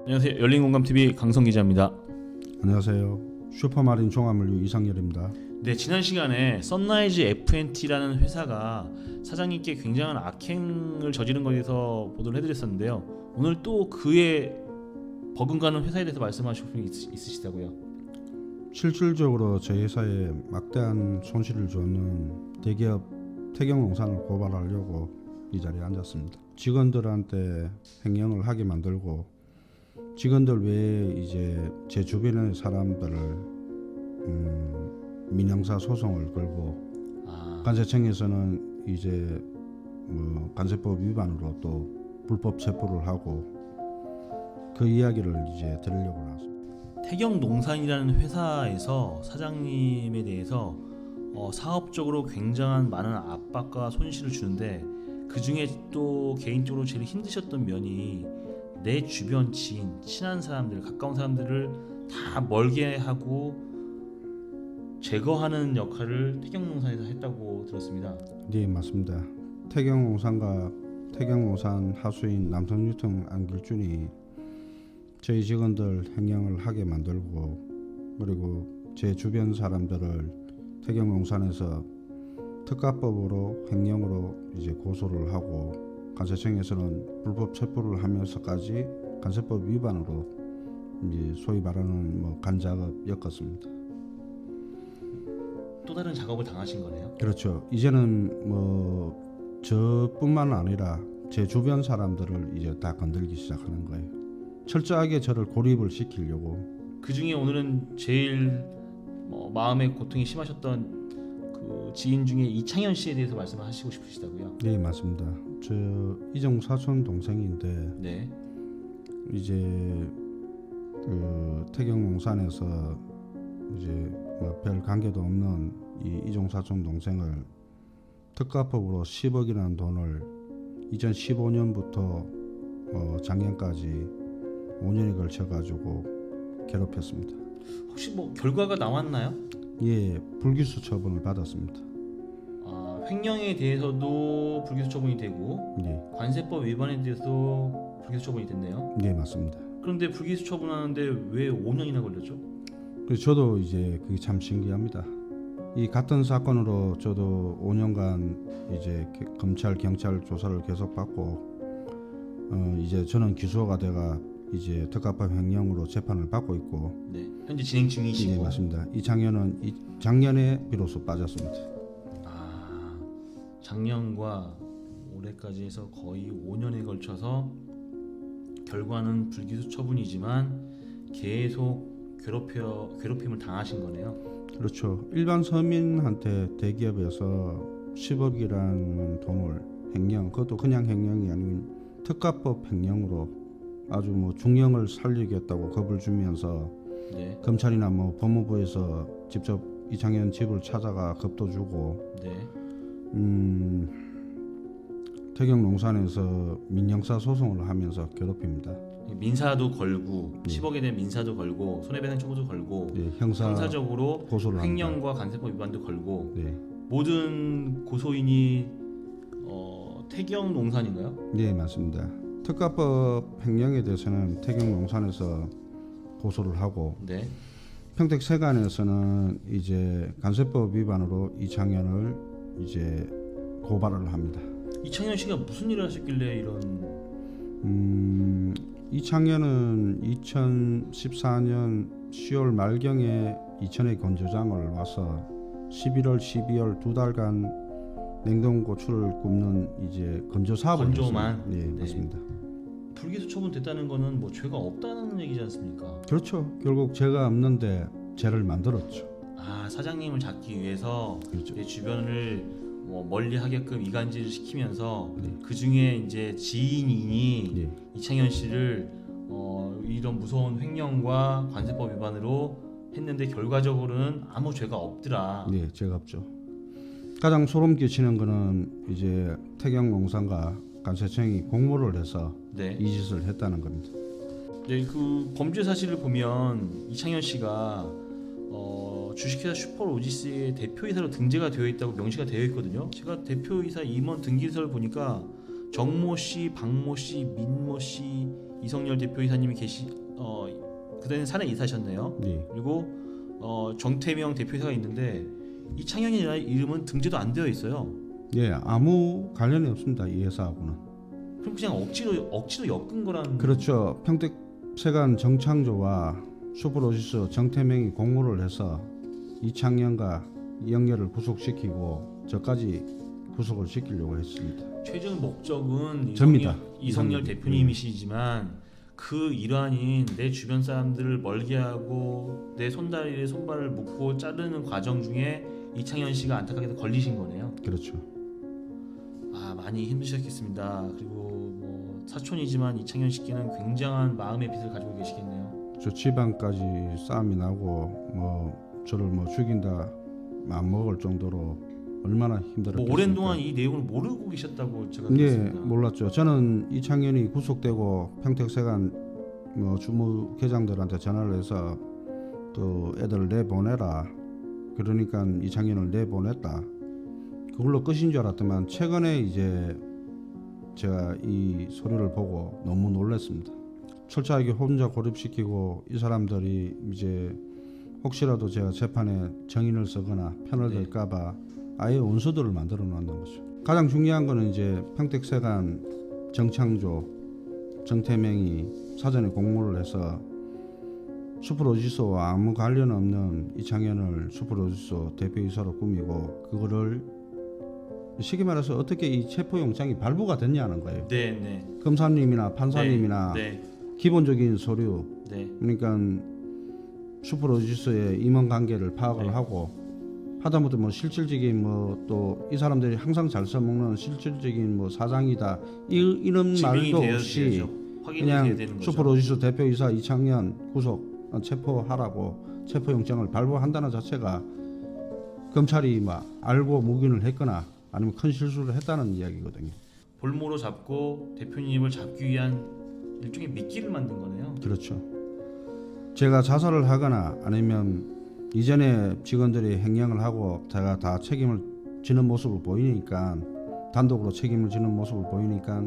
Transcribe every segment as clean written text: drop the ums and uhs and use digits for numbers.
안녕하세요. 열린공감TV 강성 기자입니다. 안녕하세요. 슈퍼마린 종합물류 이상열입니다. 네, 지난 시간에 선라이즈 F&T라는 회사가 사장님께 굉장한 악행을 저지른 것에 대해서 보도를 해드렸었는데요. 오늘 또 그에 버금가는 회사에 대해서 말씀하실 분이 있으시다고요? 실질적으로 저희 회사에 막대한 손실을 주는 대기업 태경농산을 고발하려고 이 자리에 앉았습니다. 직원들한테 횡령을 하게 만들고 직원들 외에 이제 제 주변의 사람들을 민형사 소송을 걸고 관세청에서는 이제 관세법 위반으로 또 불법 체포를 하고 그 이야기를 이제 들으려고 나왔습니다. 태경농산이라는 회사에서 사장님에 대해서 사업적으로 굉장한 많은 압박과 손실을 주는데 그 중에 또 개인적으로 제일 힘드셨던 면이 내 주변 지인, 친한 사람들, 가까운 사람들을 다 멀게 하고 제거하는 역할을 태경농산에서 했다고 들었습니다. 네, 맞습니다. 태경농산과 태경농산 하수인 남성유통 안길준이 저희 직원들 횡령을 하게 만들고 그리고 제 주변 사람들을 태경농산에서 특가법으로 횡령으로 이제 고소를 하고 관세청에서는 불법 체포를 하면서까지 관세법 위반으로 이제 소위 말하는 간작업 엮었습니다. 또 다른 작업을 당하신 거네요. 그렇죠. 이제는 저뿐만 아니라 제 주변 사람들을 이제 다 건들기 시작하는 거예요. 철저하게 저를 고립을 시키려고. 그 중에 오늘은 제일 마음의 고통이 심하셨던 그 지인 중에 이창현 씨에 대해서 말씀을 하시고 싶으시다고요? 네, 맞습니다. 저 이종 사촌 동생인데 네. 이제 그 태경농산에서 이제 별 관계도 없는 이 이종 사촌 동생을 특가법으로 10억이라는 돈을 2015년부터 작년까지 5년에 걸쳐 가지고 괴롭혔습니다. 혹시 결과가 나왔나요? 예, 불기소 처분을 받았습니다. 횡령에 대해서도 불기소 처분이 되고 예, 관세법 위반에 대해서도 불기소 처분이 됐네요. 네, 맞습니다. 그런데 불기소 처분하는데 왜 5년이나 걸렸죠? 그래서 저도 이제 그게 참 신기합니다. 이 같은 사건으로 저도 5년간 이제 검찰 경찰 조사를 계속 받고 이제 저는 기소가 돼가 이제 특가법 횡령으로 재판을 받고 있고 네, 현재 진행 중이시고. 네, 맞습니다. 작년에 비로소 빠졌습니다. 작년과 올해까지 해서 거의 5년에 걸쳐서 결과는 불기소 처분이지만 계속 괴롭힘을 당하신 거네요. 그렇죠. 일반 서민한테 대기업에서 10억이라는 돈을 횡령, 그것도 그냥 횡령이 아닌 특가법 횡령으로 아주 중형을 살리겠다고 겁을 주면서 네. 검찰이나 법무부에서 직접 이창현 집을 찾아가 겁도 주고 네. 태경농산에서 민형사 소송을 하면서 괴롭힙니다. 민사도 걸고 네. 10억에 대한 민사도 걸고 손해배상 청구도 걸고 네, 형사적으로 형사적으로 횡령과 관세법 위반도 걸고 네, 모든 고소인이 태경농산인가요? 네, 맞습니다. 특가법 횡령에 대해서는 태경농산에서 고소를 하고 네. 평택세관에서는 이제 관세법 위반으로 이창현을 이제 고발을 합니다. 이창현 씨가 무슨 일을 하셨길래 이런? 이창현은 2014년 10월 말경에 이천의 건조장을 와서 11월, 12월 두 달간 냉동고추를 굽는 이제 건조 사업을 건조만? 했습니다. 네, 네. 맞습니다. 불기소 처분됐다는 거는 죄가 없다는 얘기지 않습니까? 그렇죠. 결국 죄가 없는데 죄를 만들었죠. 사장님을 잡기 위해서 그렇죠. 내 주변을 멀리하게끔 이간질을 시키면서 네. 그 중에 이제 지인이 네. 이창현 씨를 이런 무서운 횡령과 관세법 위반으로 했는데 결과적으로는 아무 죄가 없더라. 네, 죄가 없죠. 가장 소름 끼치는 거는 이제 태경농산과 관세청이 공모를 해서 네. 이 짓을 했다는 겁니다. 네, 그 범죄 사실을 보면 이창현 씨가 주식회사 슈퍼로지스의 대표이사로 등재가 되어 있다고 명시가 되어 있거든요. 제가 대표이사 임원 등기서를 보니까 정모 씨, 박모 씨, 민모 씨, 이성열 대표이사님이 그때는 산에 이사셨네요. 네. 그리고 정태명 대표이사가 있는데 이창현이라는 이름은 등재도 안 되어 있어요. 예, 아무 관련이 없습니다. 이 회사하고는. 그럼 그냥 억지로 엮은 거란. 그렇죠. 평택세관 정창조와 슈퍼로지스 정태명이 공모를 해서 이창현과 이영렬을 구속시키고 저까지 구속을 시키려고 했습니다. 최종 목적은 접니다. 이성열 대표님이시지만 그 일환인 내 주변 사람들을 멀게 하고 내 손다리에 손발을 묶고 자르는 과정 중에 이창현 씨가 안타깝게도 걸리신 거네요. 그렇죠. 많이 힘드셨겠습니다. 그리고 뭐 사촌이지만 이창현 씨께는 굉장한 마음의 빚을 가지고 계시겠네요. 저 집안까지 싸움이 나고 뭐 저를 뭐 죽인다 맘 먹을 정도로 얼마나 힘들었겠습니까. 뭐 오랜 동안 이 내용을 모르고 계셨다고 제가 예, 들었습니다. 몰랐죠. 저는 이창현이 구속되고 평택세관 뭐 주무계장들한테 전화를 해서 그 애들 내보내라. 그러니까 이창현을 내보냈다. 그걸로 끝인 줄 알았더만 최근에 이제 제가 이 소리를 보고 너무 놀랐습니다. 철저하게 혼자 고립시키고 이 사람들이 이제 혹시라도 제가 재판에 정인을 쓰거나 편을 네. 들까봐 아예 원수들을 만들어 놓는 거죠. 가장 중요한 거는 이제 평택세관 정창조, 정태명이 사전에 공모를 해서 슈퍼로지소와 아무 관련 없는 이창현을 슈퍼로지소 대표이사로 꾸미고 그거를 쉽게 말해서 어떻게 이 체포영장이 발부가 됐냐는 거예요. 네. 검사님이나 판사님이나 네. 기본적인 서류, 네. 그러니까 슈퍼로지스의 임원 관계를 파악을 네. 하고 하다못해 뭐 실질적인 뭐 또 이 사람들이 항상 잘 써먹는 실질적인 뭐 사장이다 이런 증명이 말도 없이 되어야죠. 확인이 돼야 그냥 되는 거죠. 슈퍼로지스 대표이사 이창현 구속 체포하라고 체포영장을 발부한다는 자체가 검찰이 막 알고 묵인을 했거나 아니면 큰 실수를 했다는 이야기거든요. 볼모로 잡고 대표님을 잡기 위한 일종의 미끼를 만든 거네요. 그렇죠. 제가 자살을 하거나 아니면 이전에 직원들이 행령을 하고 제가 다 책임을 지는 모습을 보이니까 단독으로 책임을 지는 모습을 보이니까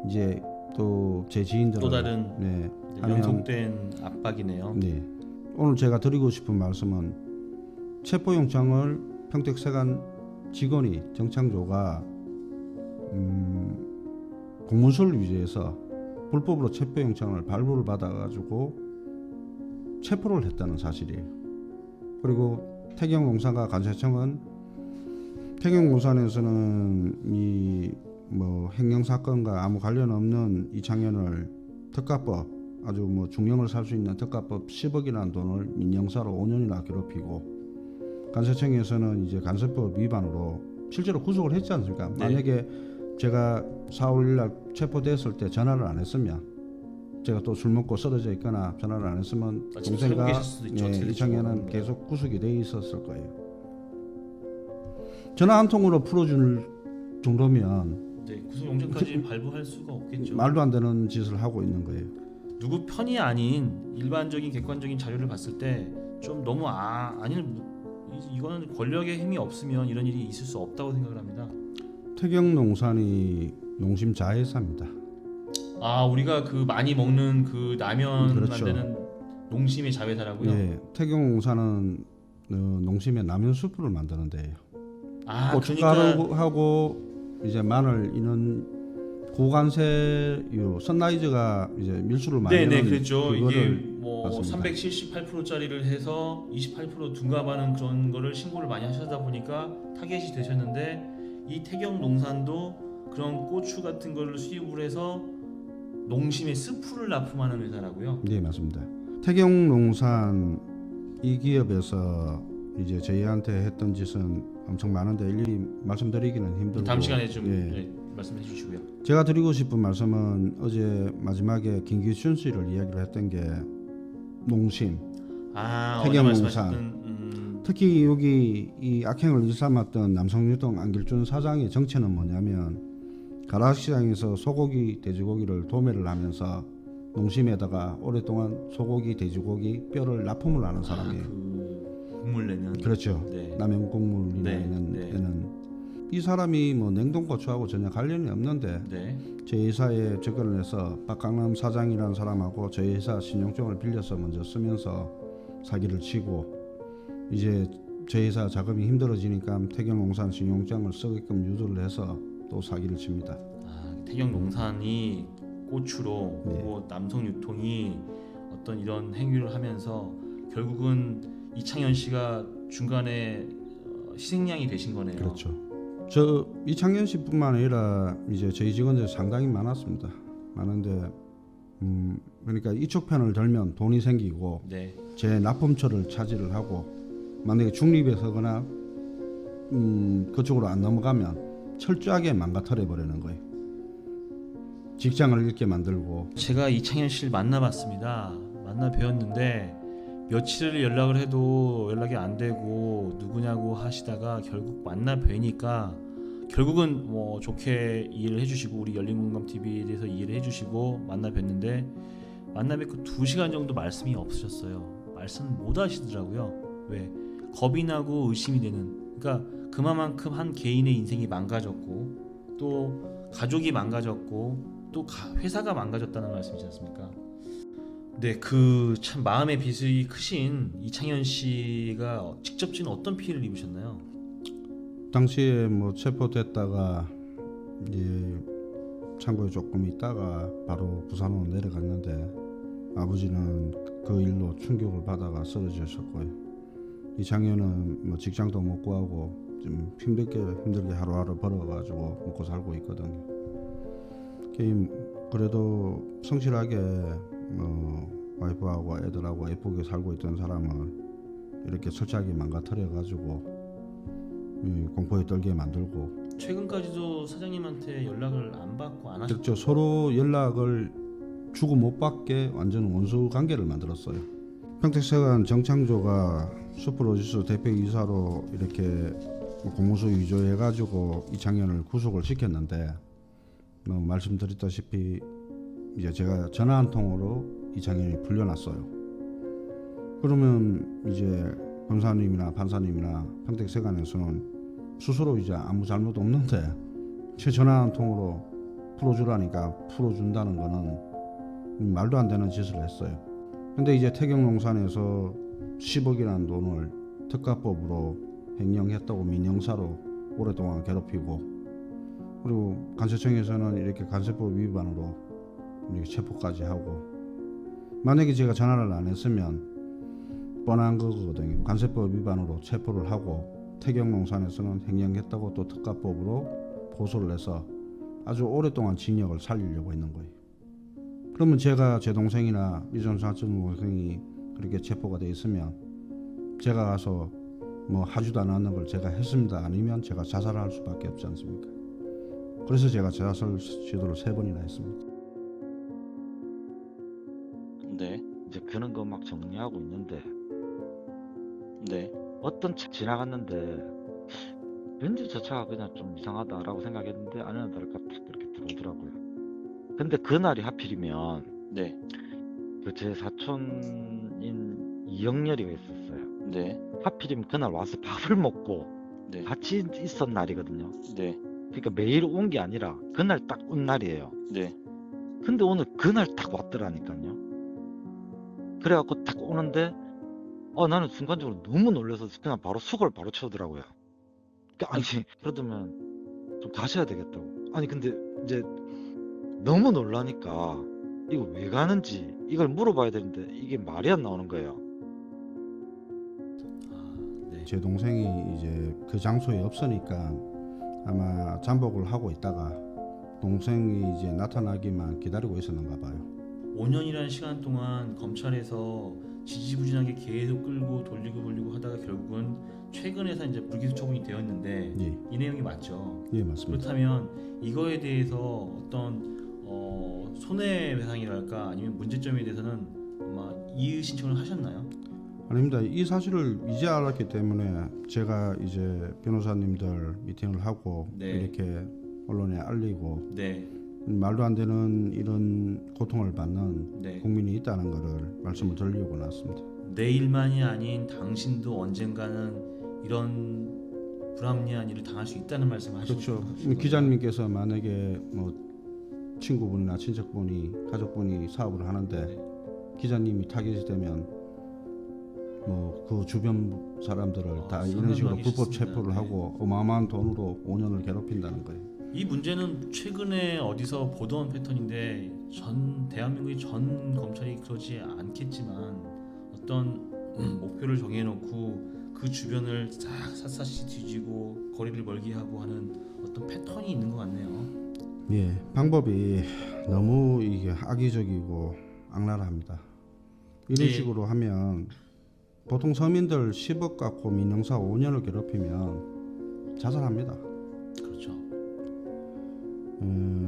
이제 또 제 지인들은 또 다른 네, 연속된 압박이네요. 네. 오늘 제가 드리고 싶은 말씀은 체포영장을 평택세관 직원이 정창조가 공문서를 위조해서 불법으로 체포영장을 발부를 받아가지고 체포를 했다는 사실이에요. 그리고 태경농산과 관세청은 태경농산에서는 이 뭐 횡령 사건과 아무 관련 없는 이창현을 특가법 아주 뭐 중형을 살 수 있는 특가법 10억이라는 돈을 민형사로 5년이나 괴롭히고 관세청에서는 이제 간세법 위반으로 실제로 구속을 했지 않습니까? 네. 만약에 제가 4월 1일 날 체포됐을 때 전화를 안 했으면 제가 또 술 먹고 쓰러져 있거나 전화를 안 했으면 지금 살고 동생과 계실 수도 있죠. 어떻게 이창현은 될지 계속 구속이 돼 있었을 거예요. 전화 한 통으로 풀어줄 정도면 네, 구속영장까지 발부할 수가 없겠죠. 말도 안 되는 짓을 하고 있는 거예요. 누구 편이 아닌 일반적인 객관적인 자료를 봤을 때 좀 너무 이거는 권력의 힘이 없으면 이런 일이 있을 수 없다고 생각을 합니다. 태경농산이 농심 자회사입니다. 우리가 그 많이 먹는 그 라면 그렇죠. 만드는 농심의 자회사라고요? 예, 태경농산은 농심의 라면 수프를 만드는 데예요. 그러니까 고춧가루하고 이제 마늘 이런 고관세유 선라이즈가 이제 밀수를 많이 네네 하는 그랬죠. 이게 그거를 뭐 맞습니다. 378%짜리를 해서 28% 둔갑하는 그런 거를 신고를 많이 하시다 보니까 타겟이 되셨는데 이 태경농산도 그런 고추 같은 거를 수입을 해서 농심의 스프를 납품하는 회사라고요. 네, 맞습니다. 태경농산 이 기업에서 이제 저희한테 했던 짓은 엄청 많은데 일일이 말씀드리기는 힘들고 다음 시간에 좀 예. 말씀해 주시고요. 제가 드리고 싶은 말씀은 어제 마지막에 김기춘 씨를 이야기를 했던 게 농심, 어제 태경농산. 말씀하셨던 특히 여기 이 악행을 일삼았던 남성유통 안길준 사장의 정체는 뭐냐면 가락시장에서 소고기, 돼지고기를 도매를 하면서 농심에다가 오랫동안 소고기, 돼지고기 뼈를 납품을 하는 사람이에요. 그 국물 내는 그렇죠. 네. 남영 곡물이나 네, 이런 네. 데는 이 사람이 뭐 냉동고추하고 전혀 관련이 없는데 네. 제 회사에 접근을 해서 박강남 사장이라는 사람하고 저희 회사 신용증을 빌려서 먼저 쓰면서 사기를 치고 이제 저희 회사 자금이 힘들어지니까 태경농산 신용증을 쓰게끔 유도를 해서 또 사기를 칩니다. 태경농산이 고추로 네. 그리고 남성 유통이 어떤 이런 행위를 하면서 결국은 이창현 씨가 중간에 희생양이 되신 거네요. 그렇죠. 저 이창현 씨뿐만 아니라 이제 저희 직원들 상당히 많았습니다. 많은데 그러니까 이쪽 편을 들면 돈이 생기고 네. 제 납품처를 차지를 하고 만약에 중립에 서거나 그쪽으로 안 넘어가면 철저하게 망가뜨려 버리는 거예요. 직장을 잃게 만들고. 제가 이창현 씨를 만나봤습니다. 만나 뵈었는데 며칠을 연락을 해도 연락이 안 되고 누구냐고 하시다가 결국 만나 뵈니까 결국은 뭐 좋게 이해를 해주시고 우리 열린공감TV에 대해서 이해를 해주시고 만나 뵀는데 만나 뵙고 2시간 정도 말씀이 없으셨어요. 말씀 못 하시더라고요. 왜? 겁이 나고 의심이 되는. 그러니까 그만큼 한 개인의 인생이 망가졌고 또 가족이 망가졌고 또 회사가 망가졌다는 말씀이지 않습니까? 네, 그 참 마음의 빚이 크신 이창현 씨가 직접적인 어떤 피해를 입으셨나요? 당시에 뭐 체포됐다가 이제 창고에 조금 있다가 바로 부산으로 내려갔는데 아버지는 그 일로 충격을 받아가 쓰러지셨고요. 이창현은 뭐 직장도 못 구하고 좀 힘들게 하루하루 벌어가지고 먹고 살고 있거든요. 그래도 성실하게 와이프하고 애들하고 예쁘게 살고 있던 사람을 이렇게 철저하게 망가뜨려가지고 공포에 떨게 만들고. 최근까지도 사장님한테 연락을 안 받고 안 하셨죠? 그렇죠. 서로 연락을 주고 못 받게 완전 원수 관계를 만들었어요. 평택세관 정창조가 슈퍼로지스 대표이사로 이렇게 공무수 위조해가지고 이창현을 구속을 시켰는데 말씀드렸다시피 이제 제가 전화 한 통으로 이창현이 풀려났어요. 그러면 이제 검사님이나 판사님이나 평택세관에서는 스스로 이제 아무 잘못 없는데 제 전화 한 통으로 풀어주라니까 풀어준다는 거는 말도 안 되는 짓을 했어요. 근데 이제 태경농산에서 10억이라는 돈을 특가법으로 횡령했다고 민형사로 오랫동안 괴롭히고, 그리고 관세청에서는 이렇게 관세법 위반으로 이렇게 체포까지 하고, 만약에 제가 전화를 안 했으면 뻔한 거거든요. 관세법 위반으로 체포를 하고 태경농산에서는 횡령했다고 또 특가법으로 고소를 해서 아주 오랫동안 징역을 살리려고 했는 거예요. 그러면 제가 제 동생이나 이전 사촌 동생이 그렇게 체포가 돼 있으면 제가 가서 뭐 하지도 않았는 걸 제가 했습니다. 아니면 제가 자살을 할 수밖에 없지 않습니까? 그래서 제가 자살 시도를 3번이나 했습니다. 네. 이제 그런 거 막 정리하고 있는데 네. 어떤 차 지나갔는데 왠지 저 차가 그냥 좀 이상하다라고 생각했는데 아니나 다를까 딱 이렇게 들어오더라고요. 근데 그날이 하필이면 네. 그 제 사촌인 이영렬이가 있었어요. 네. 하필이면 그날 와서 밥을 먹고 네. 같이 있었던 날이거든요. 네. 그러니까 매일 온 게 아니라 그날 딱 온 날이에요. 네. 근데 오늘 그날 딱 왔더라니까요. 그래갖고 딱 오는데 나는 순간적으로 너무 놀라서 그냥 바로 수고를 바로 쳐오더라고요. 그러니까 아니 그러더면 좀 다시 해야 되겠다고. 아니 근데 이제 너무 놀라니까 이거 왜 가는지 이걸 물어봐야 되는데 이게 말이 안 나오는 거예요. 네. 제 동생이 이제 그 장소에 없으니까 아마 잠복을 하고 있다가 동생이 이제 나타나기만 기다리고 있었는가 봐요. 5년이라는 시간 동안 검찰에서 지지부진하게 계속 끌고 돌리고 하다가 결국은 최근에서 이제 불기소 처분이 되었는데 예, 이 내용이 맞죠? 예 맞습니다. 그렇다면 이거에 대해서 어떤 손해배상이랄까 아니면 문제점에 대해서는 아마 이의 신청을 하셨나요? 아닙니다. 이 사실을 이제 알았기 때문에 제가 이제 변호사님들 미팅을 하고 네. 이렇게 언론에 알리고 네. 말도 안 되는 이런 고통을 받는 네. 국민이 있다는 것을 말씀을 드리려고 나왔습니다. 내일만이 아닌 당신도 언젠가는 이런 불합리한 일을 당할 수 있다는 말씀을 하시고 그렇죠. 싶은 거죠? 기자님께서 만약에 뭐 친구분이나 친척분이 가족분이 사업을 하는데 네. 기자님이 타겟이 되면 뭐 그 주변 사람들을 다 이런 식으로 상상하기 불법 싫습니다. 체포를 네. 하고 어마어마한 돈으로 5년을 괴롭힌다는 거예요. 이 문제는 최근에 어디서 보도한 패턴인데 전 대한민국의 전 검찰이 그러지 않겠지만 어떤 목표를 정해놓고 그 주변을 싹 샅샅이 뒤지고 거리를 멀게 하고 하는 어떤 패턴이 있는 것 같네요. 예, 방법이 너무 이게 악의적이고 악랄합니다. 이런 네. 식으로 하면 보통 서민들 10억 갖고 민형사 5년을 괴롭히면 자살합니다. 그렇죠.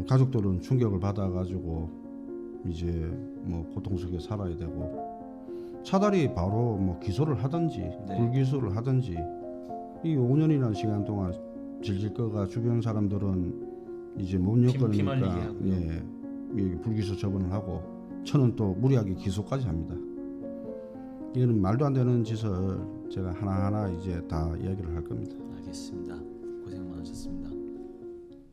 가족들은 충격을 받아가지고 이제 뭐 고통 속에 살아야 되고 차라리 바로 뭐 기소를 하든지 네. 불기소를 하든지 이 5년이라는 시간 동안 질질 꺼가 주변 사람들은 이제 못 피말리게 엮으니까 하고요. 예, 이 불기소 처분을 하고 저는 또 무리하게 기소까지 합니다. 이거는 말도 안 되는 짓을 제가 하나하나 이제 다 이야기를 할 겁니다. 알겠습니다. 고생 많으셨습니다.